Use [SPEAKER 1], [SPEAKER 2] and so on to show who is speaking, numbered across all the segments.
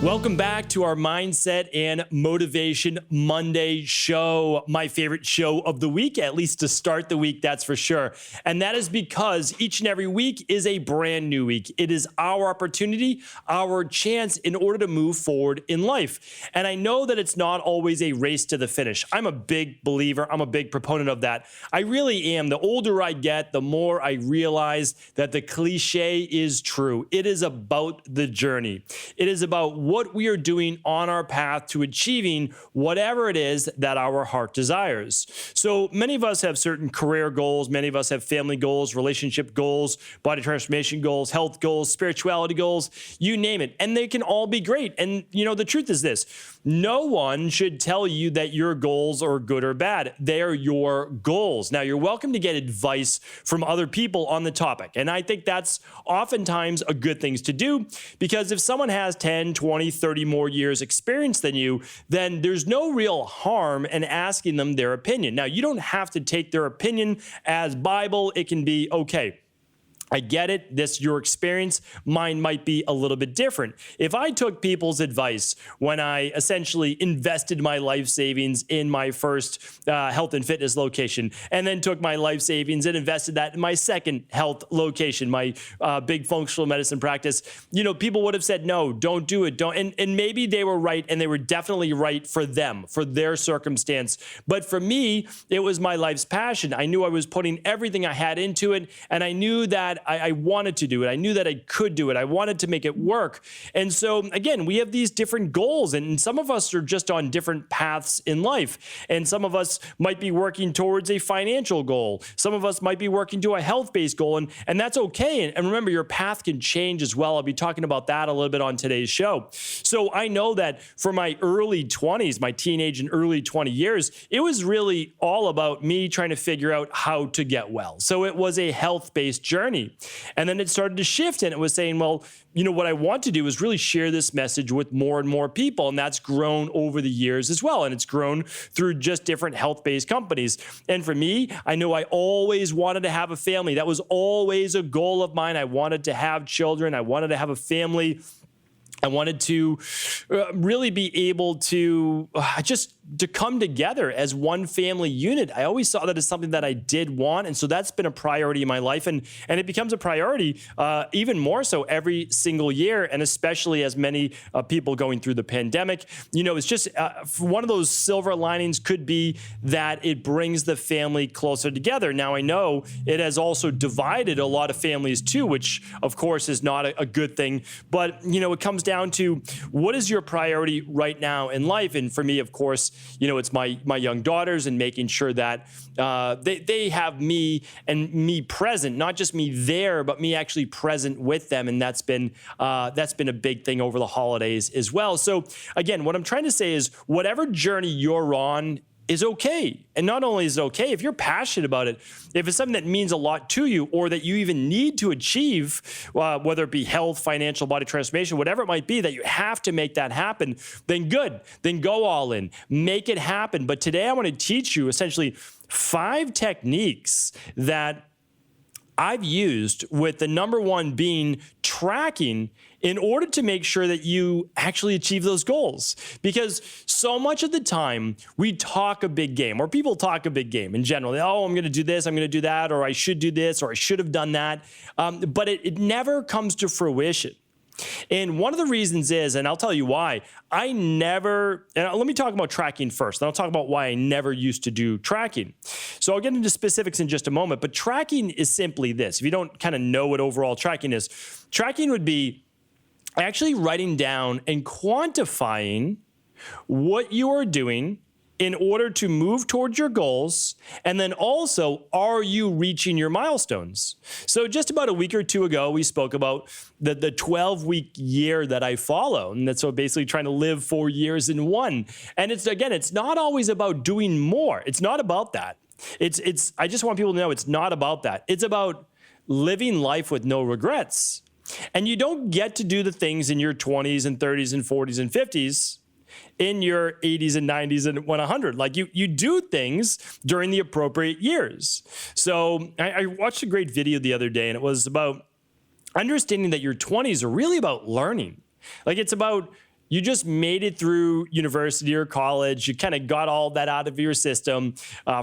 [SPEAKER 1] Welcome back to our Mindset and Motivation Monday show, my favorite show of the week, at least to start the week, that's for sure. And that is because each and every week is a brand new week. It is our opportunity, our chance in order to move forward in life. And I know that it's not always a race to the finish. I'm a big believer. I'm a big proponent of that. I really am. The older I get, the more I realize that the cliche is true. It is about the journey. It is about what we are doing on our path to achieving whatever it is that our heart desires. So many of us have certain career goals. Many of us have family goals, relationship goals, body transformation goals, health goals, spirituality goals, you name it. And they can all be great. And the truth is this, no one should tell you that your goals are good or bad. They are your goals. Now, you're welcome to get advice from other people on the topic. And I think that's oftentimes a good thing to do, because if someone has 10, 20, 30 more years experience than you, then there's no real harm in asking them their opinion. Now, you don't have to take their opinion as Bible. It can be, okay, I get it. This, your experience, mine might be a little bit different. If I took people's advice when I essentially invested my life savings in my first health and fitness location, and then took my life savings and invested that in my second health location, my big functional medicine practice, people would have said, no, don't do it. Don't. And maybe they were right, and they were definitely right for them, for their circumstance. But for me, it was my life's passion. I knew I was putting everything I had into it, and I knew that I wanted to do it. I knew that I could do it. I wanted to make it work. And so, again, we have these different goals, and some of us are just on different paths in life. And some of us might be working towards a financial goal. Some of us might be working to a health-based goal, and that's okay. And remember, your path can change as well. I'll be talking about that a little bit on today's show. So I know that for my early 20s, my teenage and early 20 years, it was really all about me trying to figure out how to get well. So it was a health-based journey. And then it started to shift, and it was saying, well, what I want to do is really share this message with more and more people. And that's grown over the years as well. And it's grown through just different health-based companies. And for me, I know I always wanted to have a family. That was always a goal of mine. I wanted to have children. I wanted to have a family. I wanted to really be able to just to come together as one family unit. I always saw that as something that I did want. And so that's been a priority in my life. And it becomes a priority even more so every single year. And especially as many people going through the pandemic, it's just one of those silver linings could be that it brings the family closer together. Now, I know it has also divided a lot of families too, which of course is not a good thing. But, it comes down to what is your priority right now in life? And for me, of course, it's my young daughters and making sure that they have me and me present, not just me there, but me actually present with them. And that's been a big thing over the holidays as well. So again, what I'm trying to say is whatever journey you're on is okay. And not only is it okay, if you're passionate about it, if it's something that means a lot to you or that you even need to achieve, whether it be health, financial, body transformation, whatever it might be, that you have to make that happen, then good. Then go all in. Make it happen. But today I want to teach you essentially 5 techniques that I've used, with the number one being tracking, in order to make sure that you actually achieve those goals. Because so much of the time we talk a big game, or people talk a big game in general. Oh, I'm going to do this, I'm going to do that, or I should do this, or I should have done that. But it never comes to fruition. And one of the reasons is, and I'll tell you why, and let me talk about tracking first, then I'll talk about why I never used to do tracking. So I'll get into specifics in just a moment, but tracking is simply this. If you don't kind of know what overall tracking is, tracking would be actually writing down and quantifying what you are doing in order to move towards your goals, and then also, are you reaching your milestones? So just about a week or two ago, we spoke about the 12-week year that I follow, and that's so basically trying to live 4 years in one. And it's not always about doing more. It's not about that. I just want people to know it's not about that. It's about living life with no regrets. And you don't get to do the things in your 20s and 30s and 40s and 50s in your 80s and 90s and 100. Like you do things during the appropriate years. So I watched a great video the other day, and it was about understanding that your 20s are really about learning. Like it's about You just made it through university or college. You kind of got all that out of your system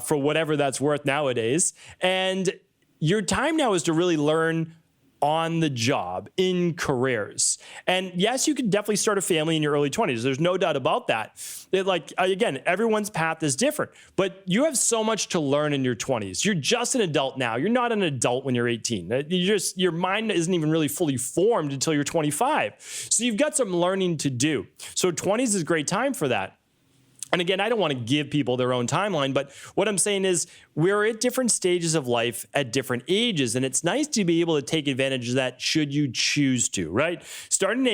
[SPEAKER 1] for whatever that's worth nowadays. And your time now is to really learn on the job in careers. And yes, you could definitely start a family in your early 20s. There's no doubt about that. Again, everyone's path is different, but you have so much to learn in your 20s. You're just an adult now. You're not an adult when you're 18. Your mind isn't even really fully formed until you're 25. So you've got some learning to do. So 20s is a great time for that. And again, I don't want to give people their own timeline, but what I'm saying is we're at different stages of life at different ages, and it's nice to be able to take advantage of that should you choose to, right? Starting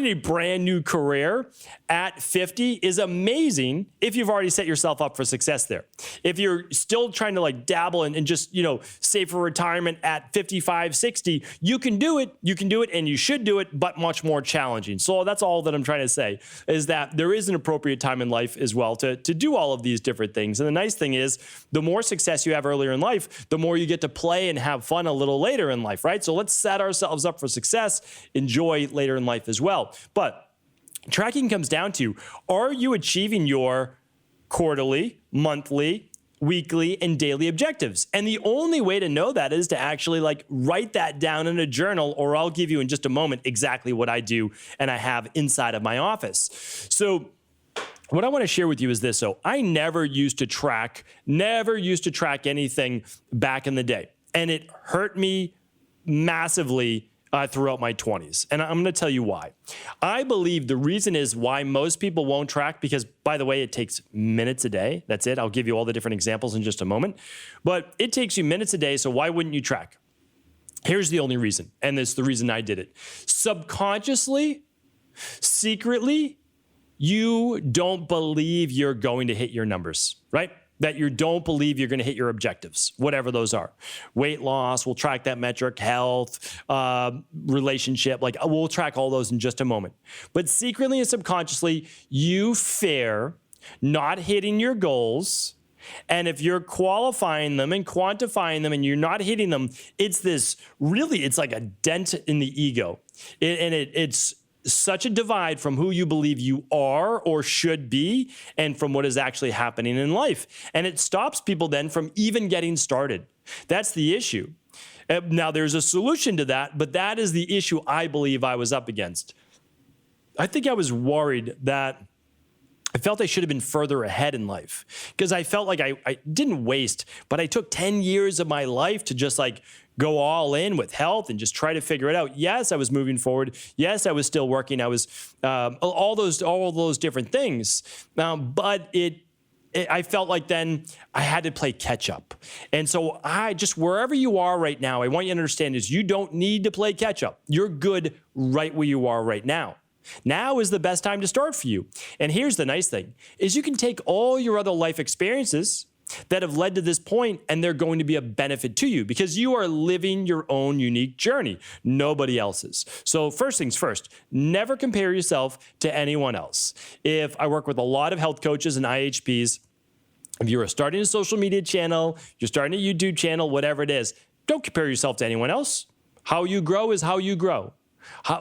[SPEAKER 1] a brand new career at 50 is amazing if you've already set yourself up for success there. If you're still trying to dabble and just, save for retirement at 55, 60, you can do it, and you should do it, but much more challenging. So that's all that I'm trying to say, is that there is an appropriate time in life as well to do all of these different things. And the nice thing is the more success you have earlier in life, the more you get to play and have fun a little later in life, right? So let's set ourselves up for success, enjoy later in life as well. But tracking comes down to, are you achieving your quarterly, monthly, weekly, and daily objectives? And the only way to know that is to actually write that down in a journal, or I'll give you in just a moment exactly what I do and I have inside of my office. So what I want to share with you is this. So I never used to track anything back in the day. And it hurt me massively throughout my 20s. And I'm going to tell you why. I believe the reason is why most people won't track, because, by the way, it takes minutes a day. That's it. I'll give you all the different examples in just a moment. But it takes you minutes a day, so why wouldn't you track? Here's the only reason, and it's the reason I did it. Subconsciously, secretly, you don't believe you're going to hit your numbers, right? That you don't believe you're going to hit your objectives, whatever those are. Weight loss, we'll track that metric, health, relationship, we'll track all those in just a moment. But secretly and subconsciously, you fear not hitting your goals. And if you're qualifying them and quantifying them and you're not hitting them, it's like a dent in the ego. It's such a divide from who you believe you are or should be and from what is actually happening in life. And it stops people then from even getting started. That's the issue. Now, there's a solution to that, but that is the issue I believe I was up against. I think I was worried that I felt I should have been further ahead in life, because I felt like I didn't waste, but I took 10 years of my life to just go all in with health and just try to figure it out. Yes, I was moving forward. Yes, I was still working. I was all those different things. But I felt like then I had to play catch up. And so wherever you are right now, I want you to understand is you don't need to play catch up. You're good right where you are right now. Now is the best time to start for you. And here's the nice thing, is you can take all your other life experiences that have led to this point, and they're going to be a benefit to you because you are living your own unique journey, nobody else's. So first things first, never compare yourself to anyone else. If I work with a lot of health coaches and IHPs, if you're starting a social media channel, you're starting a YouTube channel, whatever it is, don't compare yourself to anyone else. How you grow is how you grow.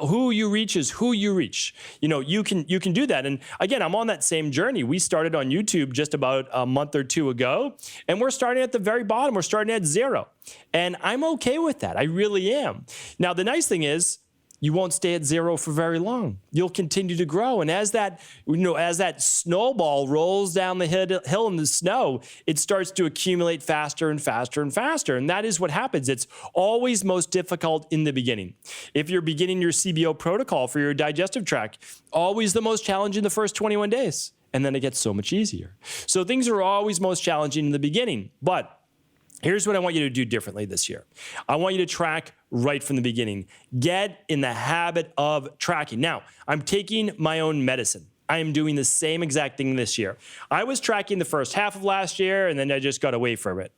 [SPEAKER 1] Who you reach is who you reach. You can do that. And again, I'm on that same journey. We started on YouTube just about a month or two ago, and we're starting at the very bottom. We're starting at 0. And I'm okay with that. I really am. Now, the nice thing is, you won't stay at 0 for very long. You'll continue to grow. And as that snowball rolls down the hill in the snow, it starts to accumulate faster and faster and faster. And that is what happens. It's always most difficult in the beginning. If you're beginning your CBO protocol for your digestive tract, always the most challenging the first 21 days. And then it gets so much easier. So things are always most challenging in the beginning. But here's what I want you to do differently this year. I want you to track right from the beginning. Get in the habit of tracking. Now, I'm taking my own medicine. I am doing the same exact thing this year. I was tracking the first half of last year, and then I just got away from it.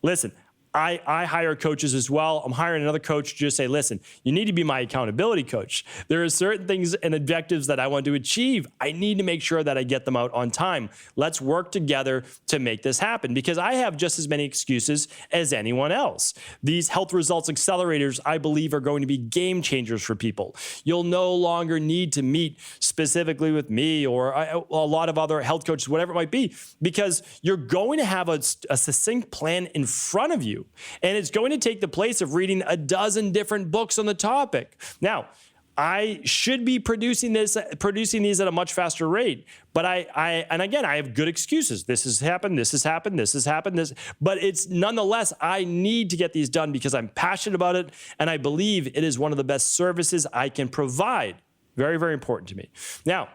[SPEAKER 1] Listen, I hire coaches as well. I'm hiring another coach to just say, listen, you need to be my accountability coach. There are certain things and objectives that I want to achieve. I need to make sure that I get them out on time. Let's work together to make this happen, because I have just as many excuses as anyone else. These health results accelerators, I believe, are going to be game changers for people. You'll no longer need to meet specifically with me or a lot of other health coaches, whatever it might be, because you're going to have a succinct plan in front of you. And it's going to take the place of reading a dozen different books on the topic. Now, I should be producing these at a much faster rate, but and again, I have good excuses. This has happened, this has happened, this has happened, but it's nonetheless, I need to get these done because I'm passionate about it, and I believe it is one of the best services I can provide. Very, very important to me. Now,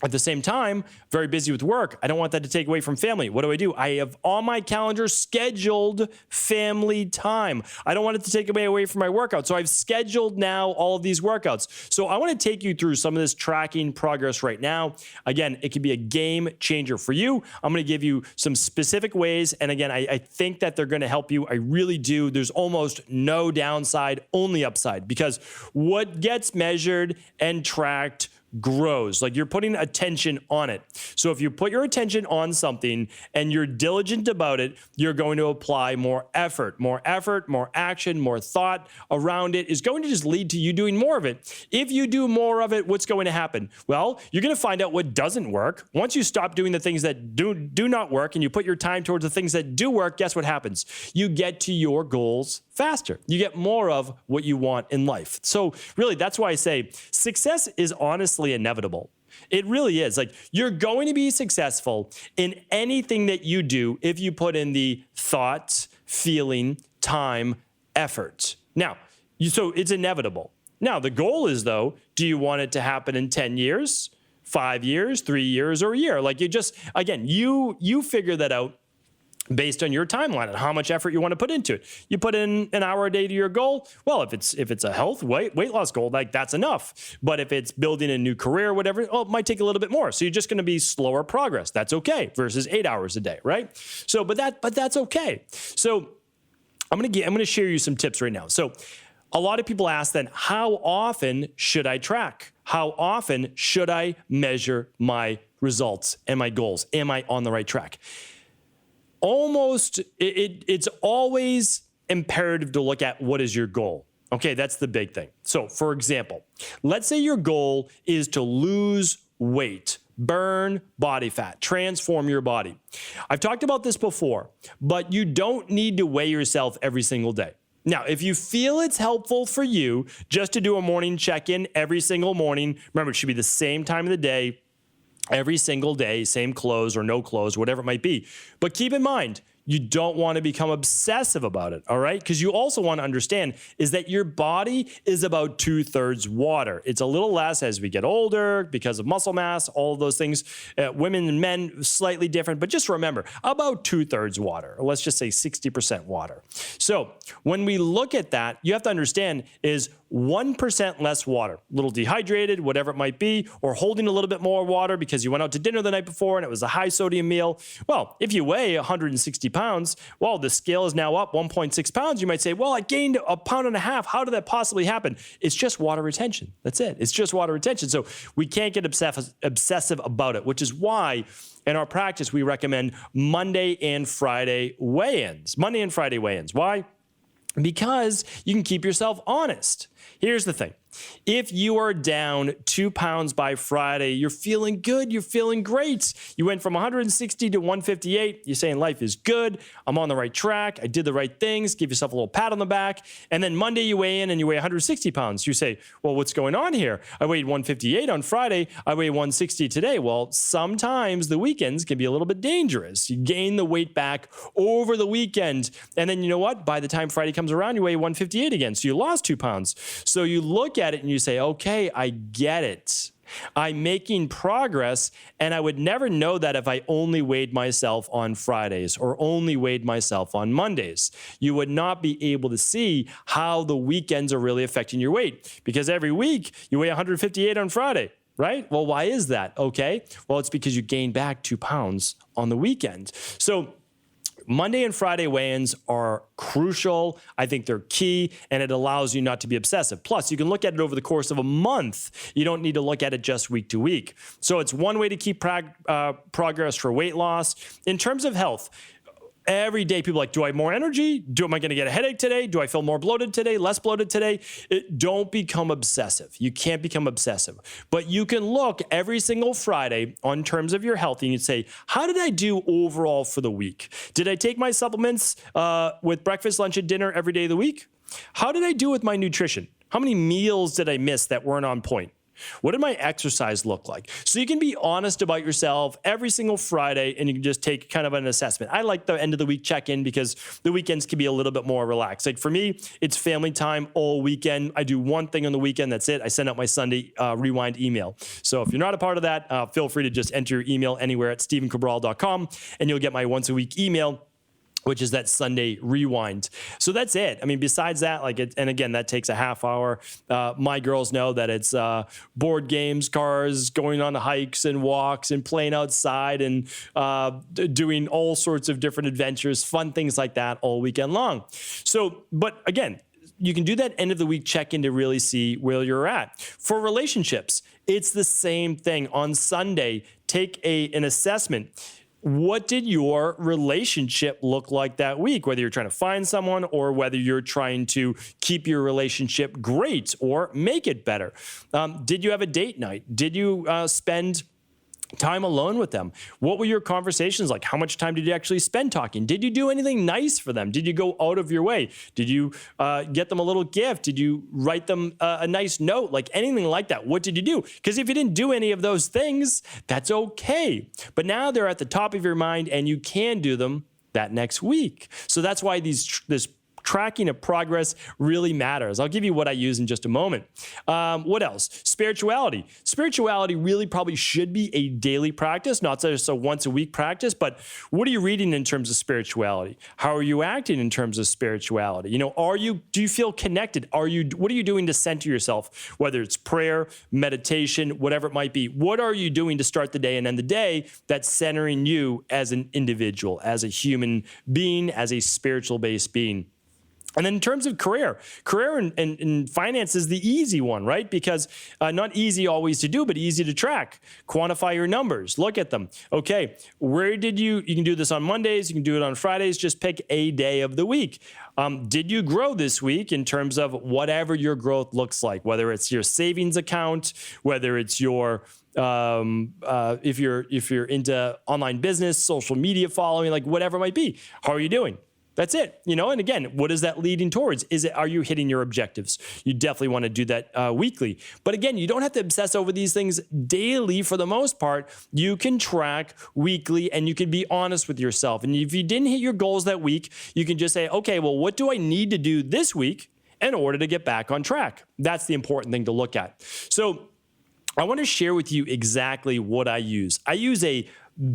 [SPEAKER 1] at the same time, very busy with work. I don't want that to take away from family. What do? I have on my calendar scheduled family time. I don't want it to take away from my workout. So I've scheduled now all of these workouts. So I want to take you through some of this tracking progress right now. Again, it can be a game changer for you. I'm going to give you some specific ways. And again, I think that they're going to help you. I really do. There's almost no downside, only upside, because what gets measured and tracked grows. Like, you're putting attention on it. So if you put your attention on something and you're diligent about it, you're going to apply more effort, more action, more thought around it is going to just lead to you doing more of it. If you do more of it, what's going to happen? Well, you're going to find out what doesn't work. Once you stop doing the things that do not work and you put your time towards the things that do work, guess what happens? You get to your goals faster. You get more of what you want in life. So really, that's why I say success is honestly inevitable. It really is. Like, you're going to be successful in anything that you do if you put in the thought, feeling, time, effort. Now, so it's inevitable. Now, the goal is, though, do you want it to happen in 10 years, 5 years, 3 years, or a year? Like, you figure that out based on your timeline and how much effort you want to put into it. You put in an hour a day to your goal. Well, if it's a health weight loss goal, like, that's enough. But if it's building a new career, whatever, it might take a little bit more. So you're just going to be slower progress. That's okay, versus 8 hours a day, right? So, but that's okay. So I'm going to share you some tips right now. So a lot of people ask then, how often should I track? How often should I measure my results and my goals? Am I on the right track? It's always imperative to look at what is your goal. Okay, that's the big thing. So, for example, let's say your goal is to lose weight, burn body fat, transform your body. I've talked about this before, but you don't need to weigh yourself every single day. Now, if you feel it's helpful for you just to do a morning check-in every single morning, remember, it should be the same time of the day, every single day, same clothes or no clothes, whatever it might be. But keep in mind, you don't want to become obsessive about it, all right? Because you also want to understand is that your body is about 2/3 water. It's a little less as we get older because of muscle mass, all of those things. Women and men, slightly different, but just remember, about 2/3 water, or let's just say 60% water. So when we look at that, you have to understand is 1% less water, a little dehydrated, whatever it might be, or holding a little bit more water because you went out to dinner the night before and it was a high sodium meal. Well, if you weigh 160 pounds, well, the scale is now up 1.6 pounds. You might say, well, I gained 1.5 pounds. How did that possibly happen? It's just water retention. That's it. It's just water retention. So we can't get obsessive about it, which is why in our practice, we recommend Monday and Friday weigh-ins. Why? Because you can keep yourself honest. Here's the thing. If you are down 2 pounds by Friday, you're feeling good, you're feeling great. You went from 160 to 158. You're saying life is good. I'm on the right track. I did the right things. Give yourself a little pat on the back. And then Monday you weigh in and you weigh 160 pounds. You say, well, what's going on here? I weighed 158 on Friday. I weigh 160 today. Well, sometimes the weekends can be a little bit dangerous. You gain the weight back over the weekend. And then you know what? By the time Friday comes around, you weigh 158 again. So you lost 2 pounds. So you look at it and you say, okay, I get it. I'm making progress, and I would never know that if I only weighed myself on Fridays or only weighed myself on Mondays. You would not be able to see how the weekends are really affecting your weight, because every week you weigh 158 on Friday, right? Well, why is that? Okay, well, it's because you gained back 2 pounds on the weekend. So Monday and Friday weigh-ins are crucial. I think they're key, and it allows you not to be obsessive. Plus, you can look at it over the course of a month. You don't need to look at it just week to week. So it's one way to keep progress for weight loss. In terms of health, every day people are like, do I have more energy? Am I going to get a headache today? Do I feel more bloated today, less bloated today? Don't become obsessive. You can't become obsessive. But you can look every single Friday on terms of your health and you say, how did I do overall for the week? Did I take my supplements with breakfast, lunch, and dinner every day of the week? How did I do with my nutrition? How many meals did I miss that weren't on point? What did my exercise look like? So you can be honest about yourself every single Friday, and you can just take kind of an assessment. I like the end of the week check-in because the weekends can be a little bit more relaxed. Like for me, it's family time all weekend. I do one thing on the weekend. That's it. I send out my Sunday rewind email. So if you're not a part of that, feel free to just enter your email anywhere at stephencabral.com, and you'll get my once a week email, which is that Sunday rewind. So that's it. I mean, besides that, and again, that takes a half hour. My girls know that it's board games, cars, going on hikes and walks and playing outside and doing all sorts of different adventures, fun things like that all weekend long. So, but again, you can do that end of the week check-in to really see where you're at. For relationships, it's the same thing. On Sunday, take an assessment. What did your relationship look like that week? Whether you're trying to find someone or whether you're trying to keep your relationship great or make it better. Did you have a date night? Did you spend time alone with them? What were your conversations like? How much time did you actually spend talking? Did you do anything nice for them? Did you go out of your way? Did you get them a little gift? Did you write them a nice note? Like anything like that? What did you do? Because if you didn't do any of those things, that's okay. But now they're at the top of your mind and you can do them that next week. So that's why this tracking of progress really matters. I'll give you what I use in just a moment. What else? Spirituality. Spirituality really probably should be a daily practice, not just a once a week practice, but what are you reading in terms of spirituality? How are you acting in terms of spirituality? You know, do you feel connected? What are you doing to center yourself? Whether it's prayer, meditation, whatever it might be. What are you doing to start the day and end the day that's centering you as an individual, as a human being, as a spiritual based being? And then in terms of career and finance is the easy one, right? Because not easy always to do, but easy to track. Quantify your numbers. Look at them. Okay, you can do this on Mondays. You can do it on Fridays. Just pick a day of the week. Did you grow this week in terms of whatever your growth looks like? Whether it's your savings account, whether it's your if you're into online business, social media following, like whatever it might be. How are you doing? That's it, you know, and again, what is that leading towards? Are you hitting your objectives? You definitely want to do that weekly. But again, you don't have to obsess over these things daily for the most part. You can track weekly and you can be honest with yourself. And if you didn't hit your goals that week, you can just say, okay, well, what do I need to do this week in order to get back on track? That's the important thing to look at. So I want to share with you exactly what I use. I use a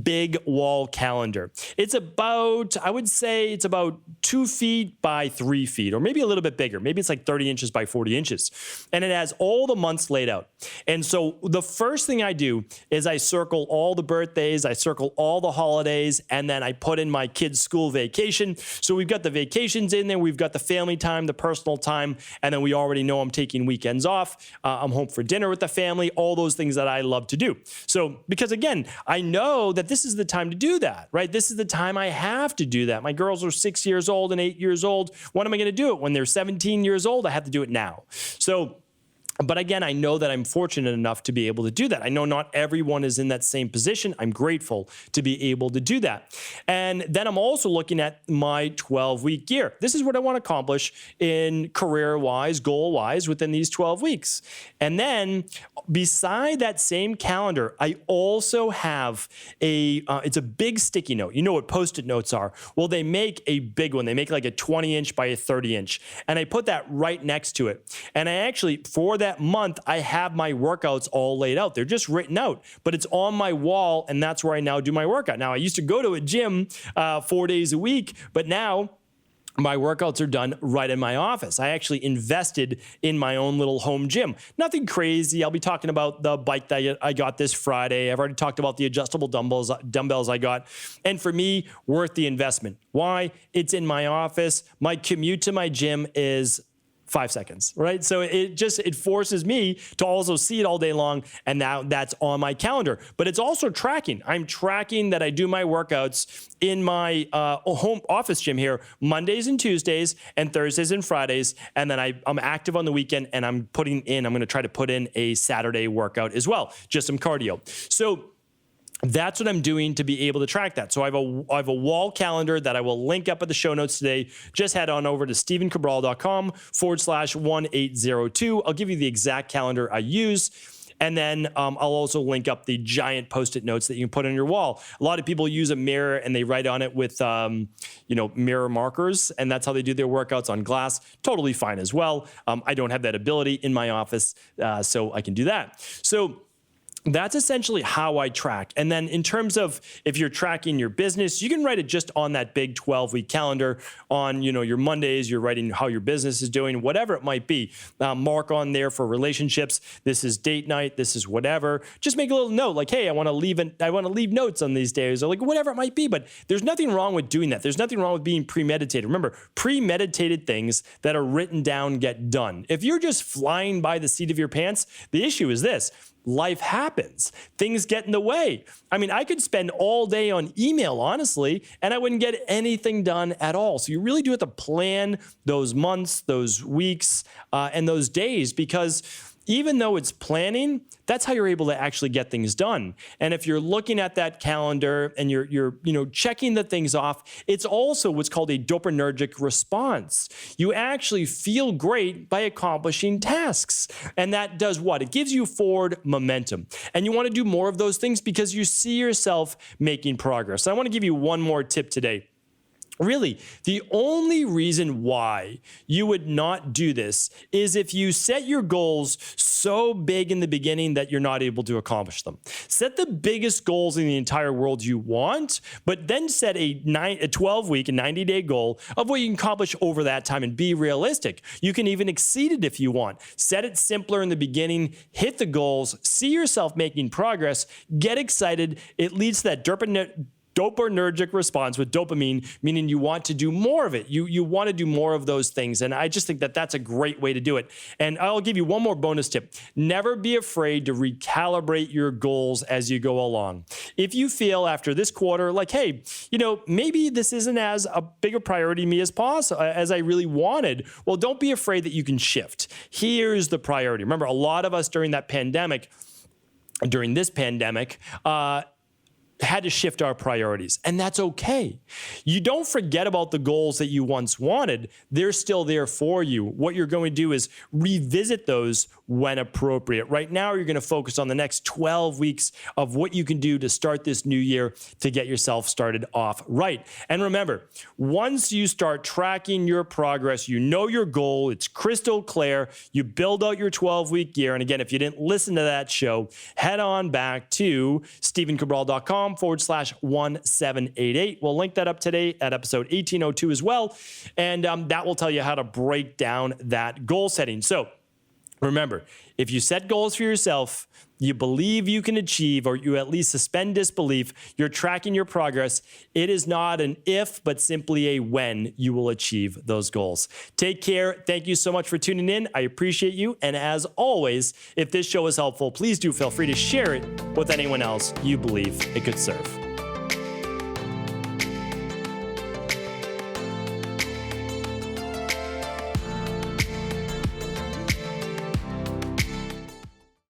[SPEAKER 1] big wall calendar. It's about, I would say it's about 2 feet by 3 feet, or maybe a little bit bigger. Maybe it's like 30 inches by 40 inches. And it has all the months laid out. And so the first thing I do is I circle all the birthdays, I circle all the holidays, and then I put in my kids' school vacation. So we've got the vacations in there, we've got the family time, the personal time, and then we already know I'm taking weekends off. I'm home for dinner with the family, all those things that I love to do. So, because again, I know that this is the time to do that, right? This is the time I have to do that. My girls are 6 years old and 8 years old. When am I going to do it? When they're 17 years old, I have to do it now. So, but again, I know that I'm fortunate enough to be able to do that. I know not everyone is in that same position. I'm grateful to be able to do that. And then I'm also looking at my 12-week year. This is what I want to accomplish in career-wise, goal-wise within these 12 weeks. And then beside that same calendar, I also have it's a big sticky note. You know what Post-it notes are? Well, they make a big one. They make like a 20-inch by a 30-inch. And I put that right next to it. And I actually, for that month, I have my workouts all laid out. They're just written out, but it's on my wall, and that's where I now do my workout. Now, I used to go to a gym 4 days a week, but now my workouts are done right in my office. I actually invested in my own little home gym. Nothing crazy. I'll be talking about the bike that I got this Friday. I've already talked about the adjustable dumbbells I got. And for me, worth the investment. Why? It's in my office. My commute to my gym is 5 seconds, right? So it forces me to also see it all day long, and now that's on my calendar. But it's also tracking. I'm tracking that I do my workouts in my home office gym here Mondays and Tuesdays and Thursdays and Fridays, and then I'm active on the weekend, and I'm going to try to put in a Saturday workout as well, just some cardio. So that's what I'm doing to be able to track that. So I have a wall calendar that I will link up at the show notes today. Just head on over to stephencabral.com/1802. I'll give you the exact calendar I use. And then I'll also link up the giant Post-it notes that you can put on your wall. A lot of people use a mirror and they write on it with, mirror markers, and that's how they do their workouts on glass. Totally fine as well. I don't have that ability in my office, so I can do that. So that's essentially how I track. And then in terms of if you're tracking your business, you can write it just on that big 12-week calendar. On your Mondays, you're writing how your business is doing, whatever it might be. Mark on there for relationships. This is date night. This is whatever. Just make a little note like, hey, I want to leave notes on these days, or like whatever it might be. But there's nothing wrong with doing that. There's nothing wrong with being premeditated. Remember, premeditated things that are written down get done. If you're just flying by the seat of your pants, the issue is this. Life happens. Things get in the way. I mean, I could spend all day on email, honestly, and I wouldn't get anything done at all. So you really do have to plan those months, those weeks, and those days, because even though it's planning, that's how you're able to actually get things done. And if you're looking at that calendar and you're checking the things off, it's also what's called a dopaminergic response. You actually feel great by accomplishing tasks. And that does what? It gives you forward momentum. And you want to do more of those things because you see yourself making progress. So I want to give you one more tip today. Really, the only reason why you would not do this is if you set your goals so big in the beginning that you're not able to accomplish them. Set the biggest goals in the entire world you want, but then set a 12-week, a 90-day goal of what you can accomplish over that time and be realistic. You can even exceed it if you want. Set it simpler in the beginning, hit the goals, see yourself making progress, get excited. It leads to that dopaminergic response with dopamine, meaning you want to do more of it. You want to do more of those things. And I just think that that's a great way to do it. And I'll give you one more bonus tip. Never be afraid to recalibrate your goals as you go along. If you feel after this quarter like, hey, maybe this isn't as a bigger priority to me as I really wanted, well, don't be afraid that you can shift. Here's the priority. Remember, a lot of us during this pandemic, had to shift our priorities, and that's okay. You don't forget about the goals that you once wanted. They're still there for you. What you're going to do is revisit those when appropriate. Right now, you're going to focus on the next 12 weeks of what you can do to start this new year to get yourself started off right. And remember, once you start tracking your progress, you know your goal, it's crystal clear, you build out your 12-week year. And again, if you didn't listen to that show, head on back to stephencabral.com/1788. We'll link that up today at episode 1802 as well. And that will tell you how to break down that goal setting. So remember, if you set goals for yourself, you believe you can achieve, or you at least suspend disbelief, you're tracking your progress. It is not an if, but simply a when you will achieve those goals. Take care. Thank you so much for tuning in. I appreciate you. And as always, if this show is helpful, please do feel free to share it with anyone else you believe it could serve.